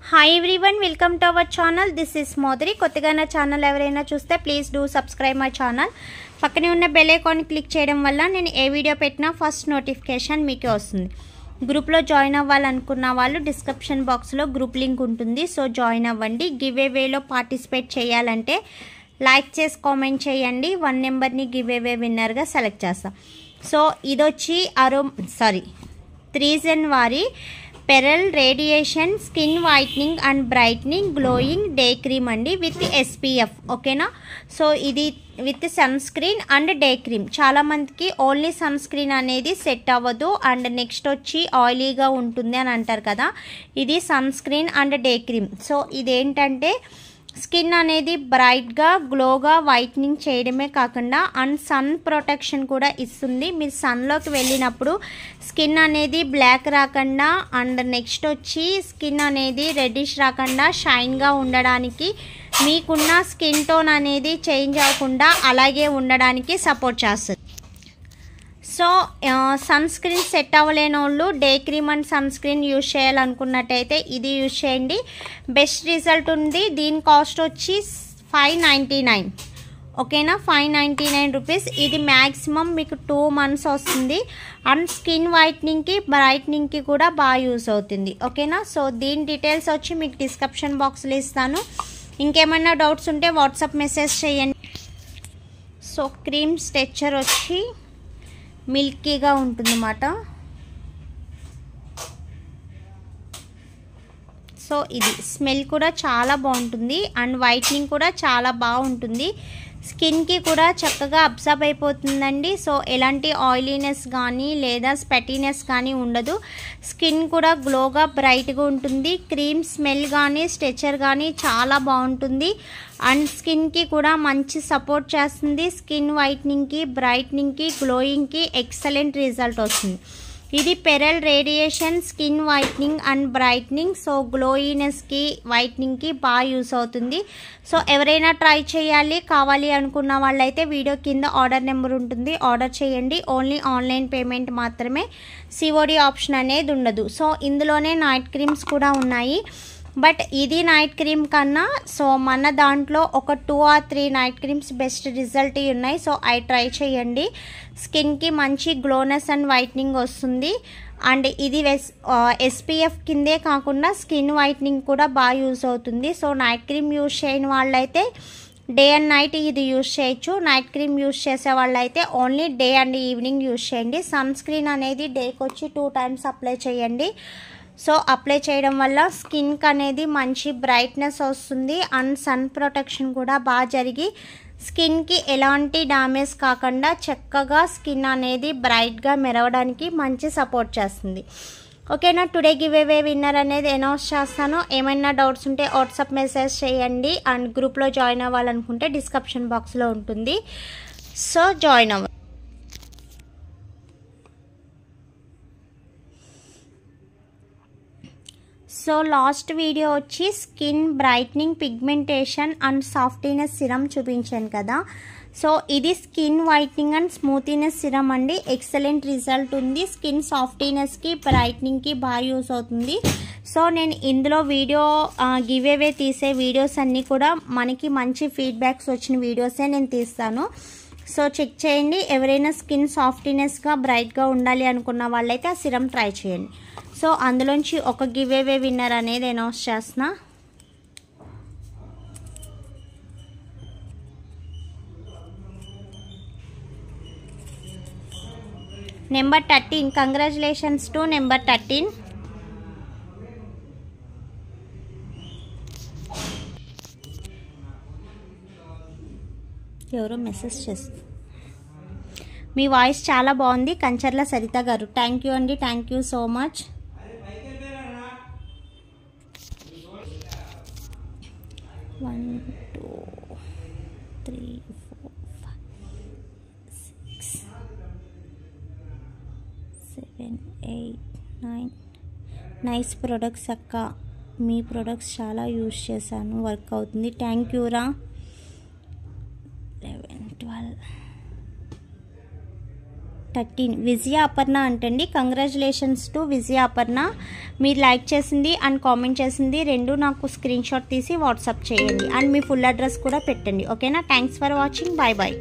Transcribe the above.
Hi everyone, welcome to our channel. This is మోదరి. కొత్తగా నా ఛానల్ ఎవరైనా చూస్తే please do subscribe my channel. పక్కనే ఉన్న బెల్ ఐకాన్ క్లిక్ చేయడం వల్ల నేను ఏ వీడియో పెట్టినా ఫస్ట్ నోటిఫికేషన్ మీకే వస్తుంది. గ్రూప్లో జాయిన్ అవ్వాలనుకున్న వాళ్ళు డిస్క్రిప్షన్ బాక్స్లో గ్రూప్ లింక్ ఉంటుంది, సో జాయిన్ అవ్వండి. గివ్ అవేలో పార్టిసిపేట్ చేయాలంటే లైక్ చేసి కామెంట్ చేయండి. 1 నెంబర్ని గివ్ అవే విన్నర్గా సెలెక్ట్ చేస్తాం. సో ఇదొచ్చి 3 వారి pearl radiation skin whitening and brightening glowing day cream అండి, విత్ SPF. ఓకేనా. సో ఇది with sunscreen and day cream. చాలామందికి ఓన్లీ సన్ స్క్రీన్ అనేది సెట్ అవ్వదు అండ్ నెక్స్ట్ వచ్చి ఆయిలీగా ఉంటుంది అని అంటారు కదా. ఇది sunscreen and day cream. So ఇదేంటంటే స్కిన్ అనేది బ్రైట్గా గ్లోగా వైట్నింగ్ చేయడమే కాకుండా అండ్ సన్ ప్రొటెక్షన్ కూడా ఇస్తుంది. మీరు సన్లోకి వెళ్ళినప్పుడు స్కిన్ అనేది బ్లాక్ రాకుండా అండ్ నెక్స్ట్ వచ్చి స్కిన్ అనేది రెడ్డిష్ రాకుండా షైన్గా ఉండడానికి, మీకున్న స్కిన్ టోన్ అనేది చేంజ్ అవ్వకుండా అలాగే ఉండడానికి సపోర్ట్ చేస్తుంది. సో సన్ స్క్రీన్ సెట్ అవ్వలేని వాళ్ళు day cream and sunscreen use చేయాలనుకున్నట్టయితే ఇది యూజ్ చేయండి, బెస్ట్ రిజల్ట్ ఉంది. దీని కాస్ట్ వచ్చి 599. ఓకేనా, 599 రూపీస్. ఇది మ్యాక్సిమం మీకు 2 months వస్తుంది అండ్ స్కిన్ వైట్నింగ్కి బ్రైట్నింగ్కి కూడా బాగా యూజ్ అవుతుంది. ఓకేనా. సో దీని డీటెయిల్స్ వచ్చి మీకు డిస్క్రిప్షన్ బాక్స్లో ఇస్తాను. ఇంకేమైనా డౌట్స్ ఉంటే వాట్సాప్ మెసేజ్ చేయండి. సో క్రీమ్ స్ట్రక్చర్ వచ్చి మిల్కీగా ఉంటుందన్నమాట. సో ఇది స్మెల్ కూడా చాలా బాగుంటుంది అండ్ వైట్నింగ్ కూడా చాలా బాగుంటుంది. స్కిన్కి కూడా చక్కగా అబ్జర్వ్ అయిపోతుందండి. సో ఎలాంటి ఆయిలీనెస్ కానీ లేదా స్పెటీనెస్ కానీ ఉండదు. స్కిన్ కూడా గ్లోగా బ్రైట్గా ఉంటుంది. క్రీమ్ స్మెల్ కానీ స్ట్రక్చర్ కానీ చాలా బాగుంటుంది అండ్ స్కిన్కి కూడా మంచి సపోర్ట్ చేస్తుంది. స్కిన్ వైట్నింగ్కి బ్రైట్నింగ్కి గ్లోయింగ్కి ఎక్సలెంట్ రిజల్ట్ వస్తుంది. ఇది pearl radiation skin whitening and brightening. So గ్లోయినెస్కి వైట్నింగ్కి బాగా యూస్ అవుతుంది. సో ఎవరైనా ట్రై చేయాలి కావాలి అనుకున్న వాళ్ళైతే వీడియో కింద ఆర్డర్ నెంబర్ ఉంటుంది, ఆర్డర్ చేయండి. ఓన్లీ ఆన్లైన్ పేమెంట్ మాత్రమే, COD ఆప్షన్ అనేది ఉండదు. సో ఇందులోనే నైట్ క్రీమ్స్ కూడా ఉన్నాయి, బట్ ఇది నైట్ క్రీమ్ కన్నా సో మన దాంట్లో ఒక 2 or 3 night creams best result ఉన్నాయి. సో అవి ట్రై చేయండి. స్కిన్కి మంచి గ్లోనెస్ అండ్ వైట్నింగ్ వస్తుంది అండ్ ఇది SPF కిందే కాకుండా స్కిన్ వైట్నింగ్ కూడా బాగా యూజ్ అవుతుంది. సో నైట్ క్రీమ్ యూజ్ చేయని వాళ్ళైతే డే అండ్ నైట్ ఇది యూజ్ చేయొచ్చు. నైట్ క్రీమ్ యూజ్ చేసే వాళ్ళైతే only day and evening use చేయండి. సన్ స్క్రీన్ అనేది డేకి వచ్చి 2 times అప్లై చేయండి. సో అప్లై చేయడం వల్ల స్కిన్కి అనేది మంచి బ్రైట్నెస్ వస్తుంది అండ్ సన్ ప్రొటెక్షన్ కూడా బాగా జరిగి స్కిన్కి ఎలాంటి డ్యామేజ్ కాకుండా చక్కగా స్కిన్ అనేది బ్రైట్గా మెరవడానికి మంచి సపోర్ట్ చేస్తుంది. ఓకేనా. టుడే గివ్ అవే విన్నర్ అనేది అనౌన్స్ చేస్తాను. ఏమైనా డౌట్స్ ఉంటే వాట్సాప్ మెసేజ్ చేయండి అండ్ గ్రూప్లో జాయిన్ అవ్వాలనుకుంటే డిస్క్రిప్షన్ బాక్స్లో ఉంటుంది, సో జాయిన్ అవ్వండి. సో లాస్ట్ వీడియో వచ్చి skin brightening pigmentation and softness serum చూపించాను కదా. సో ఇది స్కిన్ వైట్నింగ్ అండ్ స్మూతీనెస్ సిరమ్ అండి, ఎక్సలెంట్ రిజల్ట్ ఉంది. స్కిన్ సాఫ్టీనెస్కి బ్రైట్నింగ్కి బాగా యూస్ అవుతుంది. సో నేను ఇందులో వీడియో గివ్ అవే తీసే వీడియోస్ అన్నీ కూడా మనకి మంచి ఫీడ్బ్యాక్స్ వచ్చిన వీడియోసే నేను తీస్తాను. సో చెక్ చేయండి. ఎవరైనా స్కిన్ సాఫ్టీనెస్గా బ్రైట్గా ఉండాలి అనుకున్న వాళ్ళైతే ఆ సిరమ్ ట్రై చేయండి. సో అందులోంచి ఒక గివ్ అవే విన్నర్ అనేది అనౌన్స్ చేస్తున్నా. నెంబర్ 13. Congratulations to number 13. ఎవరో మెసేజ్ చేస్తుంది. మీ వాయిస్ చాలా బాగుంది కంచర్ల సరిత గారు. థ్యాంక్ యూ అండి, thank you so much. 1 2 3 4 5 6 7 8 9. Nice products అక్క, మీ ప్రొడక్ట్స్ చాలా యూజ్ చేశాను, వర్క్ అవుతుంది. థ్యాంక్ యూ రా. 11 12 13 విజయ అపర్ణ అంటండి. Congratulations to Vijaya Aparna. మీరు లైక్ చేసింది అండ్ కామెంట్ చేసింది రెండు నాకు స్క్రీన్ షాట్ తీసి వాట్సాప్ చేయండి అండ్ మీ ఫుల్ అడ్రస్ కూడా పెట్టండి. ఓకేనా? Thanks for watching. Bye bye.